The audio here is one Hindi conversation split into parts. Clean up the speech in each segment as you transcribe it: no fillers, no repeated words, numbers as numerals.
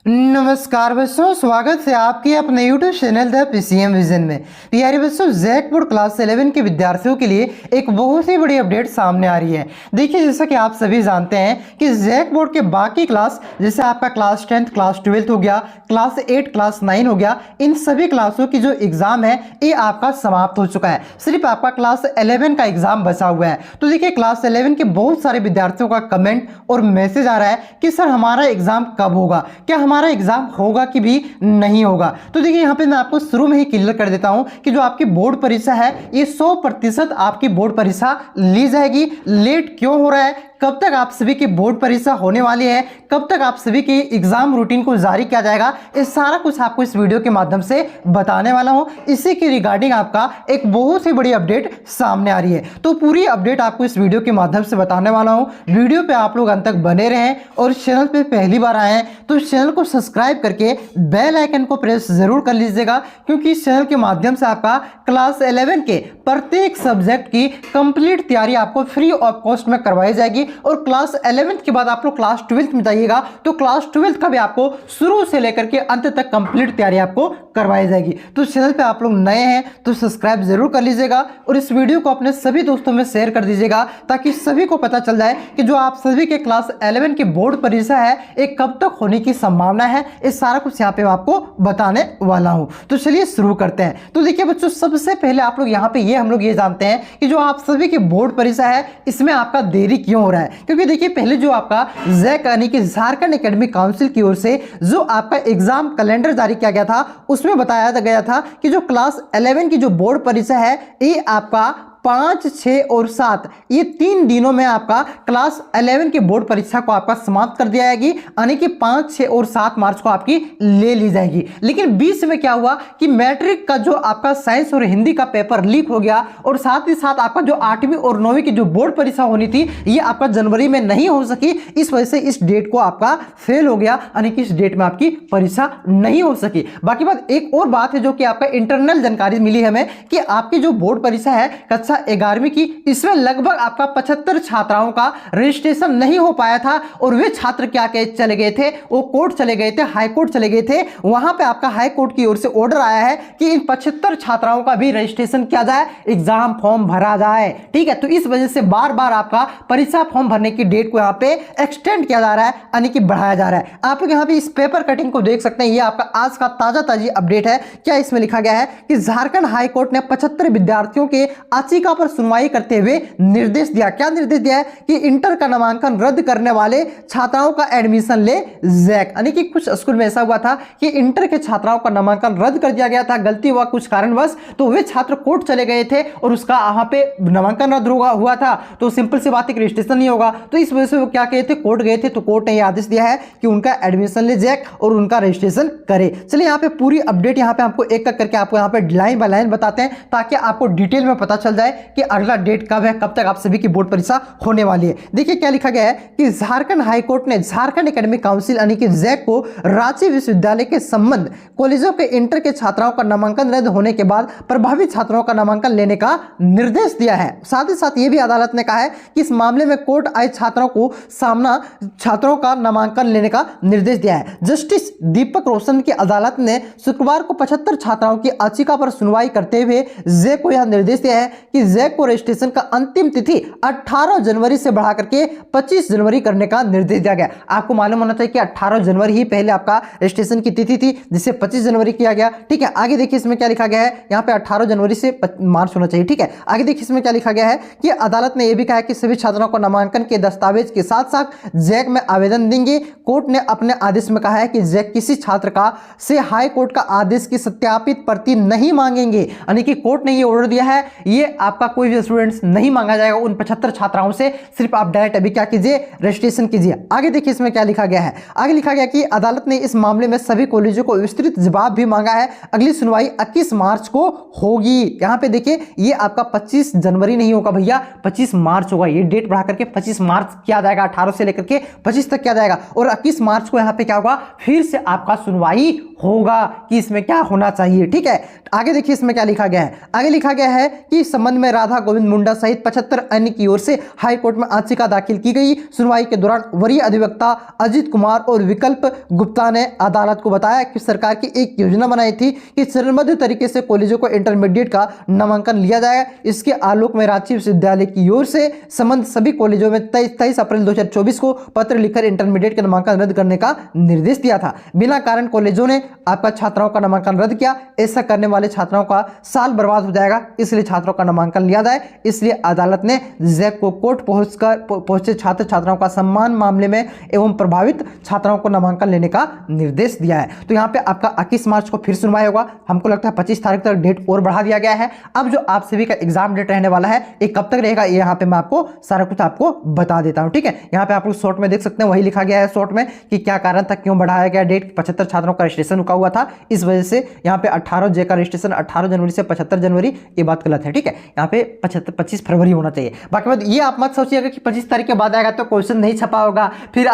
नमस्कार बच्चों, स्वागत है आपके अपने YouTube channel the PCM vision में। प्यारे बच्चों, जैक बोर्ड क्लास 11 के विद्यार्थियों के लिए एक बहुत ही बड़ी अपडेट सामने आ रही है। देखिए, जैसा कि आप सभी जानते हैं कि जैक बोर्ड के बाकी क्लास जैसे आपका क्लास 10th, क्लास 12th हो गया, क्लास 8, क्लास 9 हो गया, इन सभी क्लासों की जो एग्जाम है ये आपका समाप्त हो चुका है। सिर्फ आपका क्लास 11 का एग्जाम बचा हुआ है। तो देखिए, क्लास 11 के बहुत सारे विद्यार्थियों का कमेंट और मैसेज आ रहा है कि सर हमारा एग्जाम कब होगा, क्या हमारा एग्जाम होगा कि भी नहीं होगा। तो देखिए, यहाँ पे मैं आपको शुरू में ही क्लियर कर देता हूं कि जो आपकी बोर्ड परीक्षा है ये 100% आपकी बोर्ड परीक्षा ली जाएगी। लेट क्यों हो रहा है, कब तक आप सभी की बोर्ड परीक्षा होने वाली है, कब तक आप सभी की एग्जाम रूटीन को जारी किया जाएगा, ये सारा कुछ आपको इस वीडियो के माध्यम से बताने वाला हूं। इसी के रिगार्डिंग आपका एक बहुत ही बड़ी अपडेट सामने आ रही है। तो पूरी अपडेट आपको इस वीडियो के माध्यम से बताने वाला हूं। वीडियो पे आप लोग अंत तक बने रहें और चैनल पे पहली बार आए हैं तो चैनल को सब्सक्राइब करके बेल आइकन को प्रेस जरूर कर लीजिएगा, क्योंकि इस चैनल के माध्यम से आपका क्लास 11 के प्रत्येक सब्जेक्ट की कंप्लीट तैयारी आपको फ्री ऑफ कॉस्ट में करवाई जाएगी। और क्लास 11th के बाद आप लोग क्लास 12th में जाइएगा तो क्लास 12th का भी आपको शुरू से लेकर के अंत तक कंप्लीट तैयारी आपको करवाई जाएगी। तो चैनल पे आप लोग नए हैं तो सब्सक्राइब जरूर कर लीजिएगा और इस वीडियो को अपने सभी दोस्तों में शेयर कर दीजिएगा, ताकि सभी को पता चल जाए कि जो आप सभी के क्लास 11 की बोर्ड परीक्षा है एक कब तक होने की संभावना है। इस सारा कुछ यहाँ पे आपको बताने वाला हूं। तो चलिए शुरू करते हैं। तो देखिए बच्चों, सबसे पहले आप लोग यहाँ पे हम लोग ये जानते हैं कि जो आप सभी की बोर्ड परीक्षा है इसमें आपका देरी क्यों हो रहा है। क्योंकि देखिए, पहले जो आपका जैक यानी कि झारखंड एकेडमिक काउंसिल की ओर से जो आपका एग्जाम कैलेंडर जारी किया गया था उसमें बताया गया था कि जो क्लास 11 की जो बोर्ड परीक्षा है ये आपका 5, 6 और 7 ये 3 दिनों में आपका क्लास 11 की बोर्ड परीक्षा को आपका समाप्त कर दिया जाएगी, यानी कि 5, 6 और 7 मार्च को आपकी ले ली जाएगी। लेकिन बीच में क्या हुआ कि मैट्रिक का जो आपका साइंस और हिंदी का पेपर लीक हो गया और साथ ही साथ आपका जो 8वीं और 9वीं की जो बोर्ड परीक्षा होनी थी ये आपका जनवरी में नहीं हो सकी। इस वजह से इस डेट को आपका फेल हो गया, यानी कि इस डेट में आपकी परीक्षा नहीं हो सकी। बाकी बात एक और बात है जो कि आपका इंटरनल जानकारी मिली हमें कि आपकी जो बोर्ड परीक्षा है कक्षा 11वीं की, इसमें लगभग आपका 75 छात्राओं का रजिस्ट्रेशन नहीं हो पाया था और वे छात्र क्या चले गए थे, वो कोर्ट चले गए थे, हाई कोर्ट चले गए थे। वहां पे आपका हाई कोर्ट की ओर से ऑर्डर आया है कि इन 75 छात्राओं का भी रजिस्ट्रेशन किया जाए, एग्जाम फॉर्म भरा जाए। ठीक है, तो इस वजह से बार बार आपका परीक्षा फॉर्म भरने की डेट को यहाँ पे एक्सटेंड किया जा रहा है, यानी कि बढ़ाया जा रहा है। आप लोग यहाँ पे इस पेपर कटिंग को देख सकते हैं, ये आपका आज का ताजी अपडेट है। क्या इसमें लिखा गया है कि झारखंड हाई कोर्ट ने 75 विद्यार्थियों के याचिका पर सुनवाई करते हुए निर्देश दिया। क्या निर्देश दिया है कि इंटर का नामांकन रद्द करने वाले छात्राओं का एडमिशन ले जैक, यानी कि कुछ स्कूल में ऐसा हुआ था कि इंटर के छात्राओं का नामांकन रद्द कर दिया गया था, गलती हुआ कुछ कारणवश, तो वे छात्र कोर्ट चले गए थे और उसका वहां पे नामांकन रद्द हुआ था। तो सिंपल सी बात है कि रजिस्ट्रेशन नहीं होगा, तो इस वजह से वो क्या कहे थे, कोर्ट गए थे, तो कोर्ट ने यह आदेश दिया है कि उनका एडमिशन ले जैक और उनका रजिस्ट्रेशन करे। चलिए यहाँ पे पूरी अपडेट यहाँ पे आपको एक करके आपको यहाँ पे लाइन बाय लाइन बताते हैं, ताकि आपको डिटेल में पता चल जाए कि अगला डेट कब है, कब तक आप सभी की बोर्ड परीक्षा होने वाली है। देखिए क्या लिखा गया है कि झारखंड हाईकोर्ट ने झारखंड एकेडमिक काउंसिल यानी कि जैक को रांची विश्वविद्यालय के संबंध कॉलेजों के इंटर के छात्राओं का नामांकन रद्द होने के बाद प्रभावित छात्रों का नामांकन लेने का निर्देश दिया है। साथ ही साथ यह भी अदालत ने कहा है कि इस मामले में कोर्ट आए छात्रों का नामांकन लेने का निर्देश दिया है। जस्टिस दीपक रोशन की अदालत ने शुक्रवार को 75 छात्राओं की याचिका पर सुनवाई करते हुए जैक को यह निर्देश दिया है कि जैक को रजिस्ट्रेशन का अंतिम तिथि 18 जनवरी से बढ़ा करके 25 जनवरी करने का निर्देश दिया गया। आपको मालूम होना चाहिए कि 18 जनवरी ही पहले आपका रजिस्ट्रेशन की तिथि थी, जिसे 25 जनवरी किया गया। ठीक है, आगे देखिए इसमें क्या लिखा गया है, यहाँ पे 18 जनवरी से मार्च होना चाहिए। ठीक है, आगे देखिए इसमें क्या लिखा गया है कि अदालत ने यह भी कहा कि सभी छात्रों को नामांकन के दस्तावेज के साथ साथ जैक में आवेदन देंगे। कोर्ट ने अपने आदेश में कहा है कि जैक किसी छात्र का से हाई कोर्ट का आदेश की सत्यापित प्रति नहीं मांगेंगे, यानी कि कोर्ट ने ये ऑर्डर दिया है, ये आपका कोई भी स्टूडेंट्स नहीं मांगा जाएगा उन 75 छात्राओं से, सिर्फ आप डायरेक्ट अभी क्या कीजिए, रजिस्ट्रेशन कीजिए। आगे देखिए इसमें क्या लिखा गया है, आगे लिखा गया कि अदालत ने इस मामले में सभी कॉलेजों को विस्तृत जवाब भी मांगा है। अगली सुनवाई 21 मार्च को होगी। यहाँ पे देखिए ये आपका 25 जनवरी नहीं होगा भैया, 25 मार्च होगा। ये डेट बढ़ा करके 25 मार्च किया जाएगा, 18 से लेकर के 25 तक किया जाएगा और 21 मार्च को यहाँ पे क्या होगा, फिर से आपका सुनवाई होगा कि इसमें क्या होना चाहिए। ठीक है, आगे देखिए इसमें क्या लिखा गया है, आगे लिखा गया है कि इस संबंध में राधा गोविंद मुंडा सहित 75 अन्य की ओर से हाई कोर्ट में याचिका दाखिल की गई। सुनवाई के दौरान वरीय अधिवक्ता अजित कुमार और विकल्प गुप्ता ने अदालत को बताया कि सरकार की एक योजना बनाई थी कि चरणबद्ध तरीके से कॉलेजों को इंटरमीडिएट का नामांकन लिया जाएगा। इसके आलोक में रांची विश्वविद्यालय की ओर से संबंध सभी कॉलेजों में 23 अप्रैल 2024 को पत्र लिखकर इंटरमीडिएट का नामांकन रद्द करने का निर्देश दिया था। बिना कारण कॉलेजों ने आपका छात्राओं का नामांकन रद्द किया। ऐसा करने वाले छात्राओं का साल बर्बाद हो जाएगा, इसलिए छात्रों का नामांकन लिया जाए। इसलिए अदालत ने जैक को कोर्ट पहुंचे छात्र छात्राओं का सम्मान मामले में एवं प्रभावित छात्राओं को नामांकन लेने का निर्देश दिया है। तो यहाँ पे आपका 21 मार्च को फिर सुनवाई होगा। हमको लगता है 25 तारीख तक डेट और बढ़ा दिया गया है। अब जो आप सभी का एग्जाम डेट रहने वाला है ये कब तक रहेगा, ये यहाँ पे मैं आपको सारा कुछ आपको बता देता हूँ। ठीक है, यहाँ पे आप लोग शॉर्ट में देख सकते हैं, वही लिखा गया है शॉर्ट में कि क्या कारण था, क्यों बढ़ाया गया डेट। 75 छात्रों का रजिस्ट्रेशन रुका हुआ था, इस वजह से यहाँ पे 18 जे का रजिस्ट्रेशन 18 जनवरी से 75 जनवरी, ये बात गलत है। ठीक है, यहाँ पे 25 फरवरी होना चाहिए। बाकी बात ये आप मत सोचिएगा कि 25 तारीख के बाद आएगा तो क्वेश्चन नहीं छपा होगा, फिर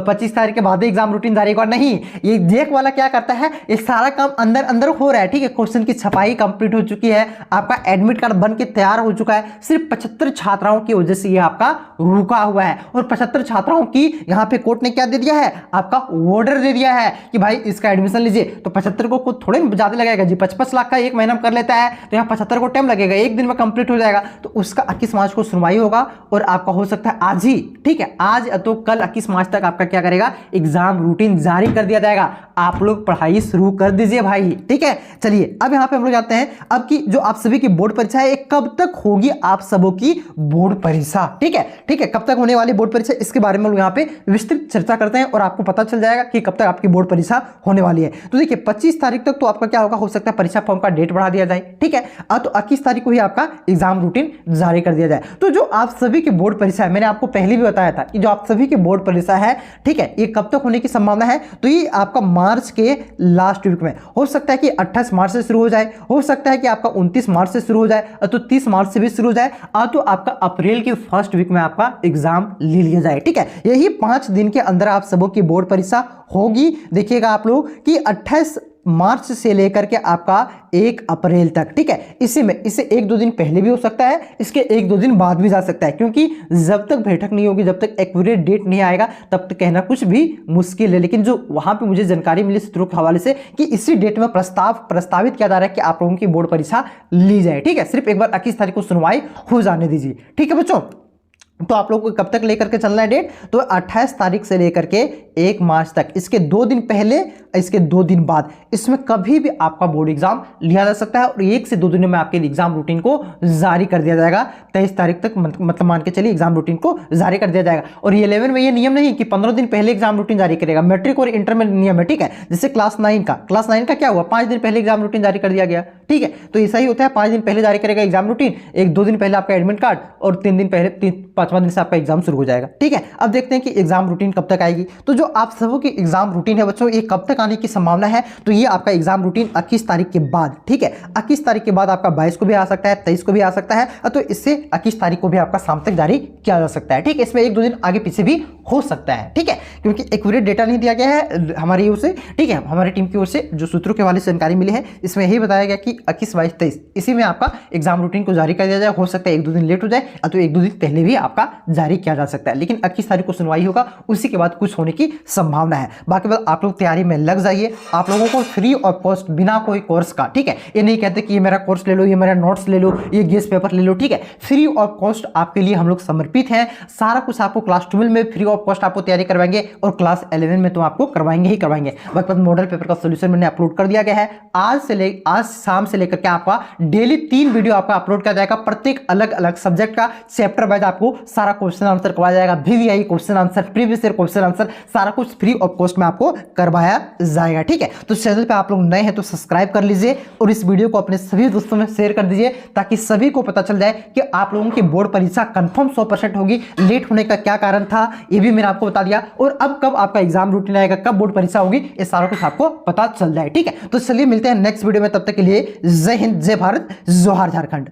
25 तारीख के बाद एग्जाम रूटीन जारी होगा। नहीं, ये जेक वाला क्या करता है, ये सारा काम अंदर अंदर हो रहा है। ठीक है, क्वेश्चन की छपाई कंप्लीट हो चुकी है, आपका एडमिट कार्ड बन के तैयार हो चुका है। सिर्फ 75 छात्राओं की वजह से ये आपका रुका हुआ है। और 75 छात्राओं की यहाँ पे कोर्ट ने क्या दे दिया है, आपका ऑर्डर दे दिया है कि भाई इसका एडमिशन लीजिए। तो 75 को कुछ थोड़े ज्यादा लगेगा जी, 55 लाख का एक महीना में कर लेता है तो यहाँ 75 को टाइम लगेगा, एक दिन में कंप्लीट हो जाएगा। तो उसका 21 मार्च को सुनवाई होगा और आपका हो सकता है आज ही, ठीक है, आज तो कल 21 मार्च तक आपका क्या करेगा, एग्जाम रूटीन जारी कर दिया जाएगा। आप लोग पढ़ाई शुरू कर दीजिए भाई। ठीक है, चलिए अब यहाँ पे हम लोग जाते हैं अब की जो आप सभी की बोर्ड परीक्षा है, कब तक होगी आप सबों की बोर्ड परीक्षा। ठीक है, ठीक है, कब तक होने वाली बोर्ड परीक्षा, इसके बारे में हम लोग यहाँ पे विस्तृत चर्चा करते हैं और आपको पता चल जाएगा कि कब तक आपकी बोर्ड परीक्षा होने वाली है। तो देखिए 25 तारीख तक तो आपका क्या होगा, हो सकता है परीक्षा फॉर्म का डेट बढ़ा दिया जाए। ठीक है, तो 21 तारीख को ही आपका एग्जाम रूटीन जारी कर दिया जाए। तो जो आप सभी की बोर्ड परीक्षा है, मैंने आपको पहले भी बताया था कि जो आप सभी की बोर्ड परीक्षा है, ठीक है, ये कब तक होने की संभावना है, तो ये आपका मार्च के लास्ट वीक में हो सकता है कि 28 मार्च से शुरू हो जाए, हो सकता है कि आपका 29 मार्च से शुरू हो जाए, तो 30 मार्च से भी शुरू हो जाए, तो आपका अप्रैल के फर्स्ट वीक में आपका एग्जाम ले लिया जाए। ठीक है, यही 5 दिन के अंदर आप सबों की बोर्ड परीक्षा होगी। देखिएगा आप लोग कि 28 मार्च से लेकर के आपका 1 अप्रैल तक। ठीक है, इसी में इसे 1-2 दिन पहले भी हो सकता है, इसके 1-2 दिन बाद भी जा सकता है, क्योंकि जब तक बैठक नहीं होगी, जब तक एक्यूरेट डेट नहीं आएगा, तब तक कहना कुछ भी मुश्किल है। लेकिन जो वहां पे मुझे जानकारी मिली सूत्रों के हवाले से कि इसी डेट में प्रस्तावित किया जा रहा है कि आप लोगों की बोर्ड परीक्षा ली जाए। ठीक है, सिर्फ एक बार 21 तारीख को सुनवाई हो जाने दीजिए। ठीक है बच्चों, तो आप लोग को कब तक लेकर के चलना है डेट, तो 28 तारीख से लेकर के 1 मार्च तक, इसके 2 दिन पहले, इसके 2 दिन बाद, इसमें कभी भी आपका बोर्ड एग्जाम लिया जा सकता है और 1 से 2 दिन में आपके एग्जाम रूटीन को जारी कर दिया जाएगा। 23 तारीख तक मतलब मान के चलिए एग्जाम रूटीन को जारी कर दिया जाएगा। और 11 में ये नियम नहीं कि 15 दिन पहले एग्जाम रूटीन जारी करेगा, मैट्रिक और इंटर में नियम है। ठीक है, जैसे क्लास 9 का क्या हुआ, 5 दिन पहले एग्जाम रूटीन जारी कर दिया गया। ठीक है, तो ऐसा ही होता है, 5 दिन पहले जारी करेगा एग्जाम रूटीन, 1-2 दिन पहले आपका एडमिट कार्ड और 3 दिन पहले 5वां दिन से आपका एग्जाम शुरू हो जाएगा। ठीक है, अब देखते हैं कि एग्जाम रूटीन कब तक आएगी। तो जो आप सबों की एग्जाम रूटीन है बच्चों, ये कब तक आने की संभावना है, तो ये आपका एग्जाम रूटीन 21 तारीख के बाद। ठीक है, 21 तारीख के बाद आपका 22 को भी आ सकता है, 23 को भी आ सकता है, तो इससे 21 तारीख को भी आपका शाम तक जारी किया जा सकता है। ठीक है, इसमें 1-2 दिन आगे पीछे भी हो सकता है। ठीक है, क्योंकि एक्यूरेट डेटा नहीं दिया गया है हमारी ओर से। ठीक है, हमारी टीम की ओर से जो सूत्रों के वाले से जानकारी मिली है, इसमें यही बताया गया कि 21, 22, 23 इसी में आपका एग्जाम रूटीन को जारी कर दिया जाए। हो सकता है 1-2 दिन लेट हो जाए, तो 1-2 दिन पहले भी आपका जारी किया जा सकता है, लेकिन 21 तारीख को सुनवाई होगा, उसी के बाद कुछ होने की संभावना है। बाकी बात आप लोग तैयारी में लग जाइए, आप लोगों को फ्री ऑफ कॉस्ट बिना कोई कोर्स का। ठीक है, ये नहीं कहते कि ये मेरा कोर्स ले लो, ये मेरा नोट्स ले लो, ये गेस्ट पेपर ले लो। ठीक है, फ्री ऑफ कॉस्ट आपके लिए हम लोग समर्पित हैं। सारा कुछ आपको क्लास 12 में फ्री ऑफ कॉस्ट आपको तैयारी करवाएंगे और क्लास 11 में तो आपको करवाएंगे ही करवाएंगे। बाकी मॉडल पेपर का सोल्यूशन मैंने अपलोड कर दिया गया है। आज शाम से लेकर के आपका डेली 3 वीडियो आपका अपलोड किया जाएगा, प्रत्येक अलग अलग सब्जेक्ट का चैप्टर वाइज आपको सारा क्वेश्चन आंसर करवाया जाएगा। VVI question answer, previous year question answer, सारा कुछ फ्री ऑफ कॉस्ट में आपको करवाया जाएगा। ठीक है, तो चैनल पे आप लोग नए हैं तो सब्सक्राइब कर लीजिए और इस वीडियो को अपने सभी दोस्तों में शेयर कर दीजिए, ताकि सभी को पता चल जाए कि आप लोगों की बोर्ड परीक्षा कंफर्म 100% होगी। लेट होने का क्या कारण था ये भी मैंने आपको बता दिया, और अब कब आपका एग्जाम रूटीन आएगा, कब बोर्ड परीक्षा होगी, ये सारा कुछ आपको पता चल जाए। ठीक है, तो चलिए मिलते हैं नेक्स्ट वीडियो में, तब तक के लिए जय हिंद, जय भारत, जोहार झारखंड।